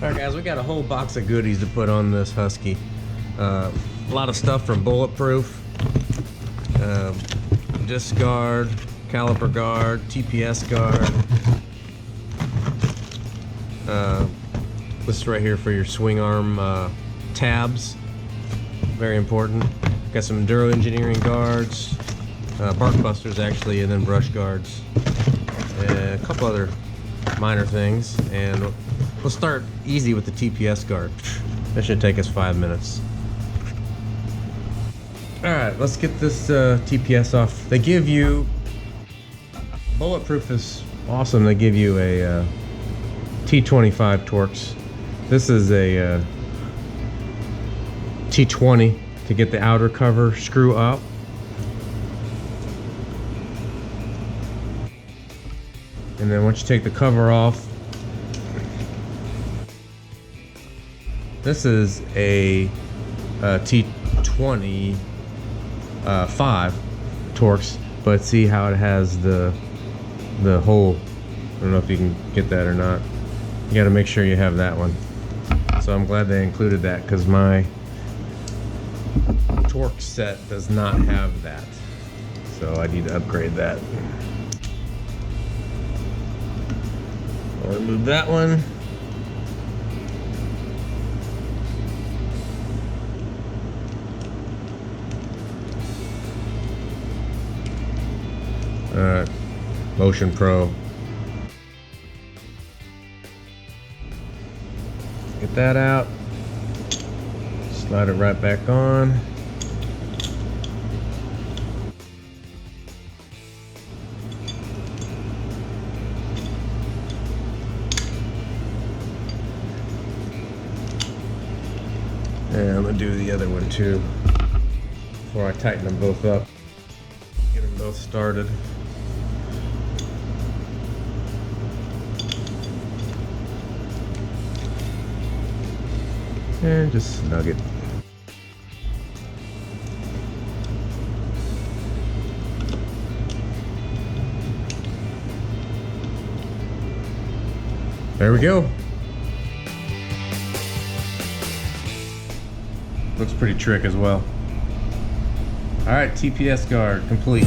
Alright guys, we got a whole box of goodies to put on this Husky. A lot of stuff from bulletproof, disc guard, caliper guard, TPS guard. This right here for your swing arm tabs, very important. Got some Enduro Engineering guards, bark busters actually, and then brush guards, and a couple other minor things. And we'll start easy with the TPS guard. That should take us 5 minutes. Alright, let's get this TPS off. They give you, bulletproof is awesome, they give you a T25 Torx. This is a T20 to get the outer cover screw up. And then once you take the cover off, this is a T25 Torx, but see how it has the hole. I don't know if you can get that or not. You got to make sure you have that one. So I'm glad they included that, because my Torx set does not have that. So I need to upgrade that. I'll remove that one. Alright, Motion Pro. Get that out. Slide it right back on. And I'm gonna do the other one too before I tighten them both up. Get them both started. And just snug it. There we go. Looks pretty trick as well. Alright, TPS guard complete.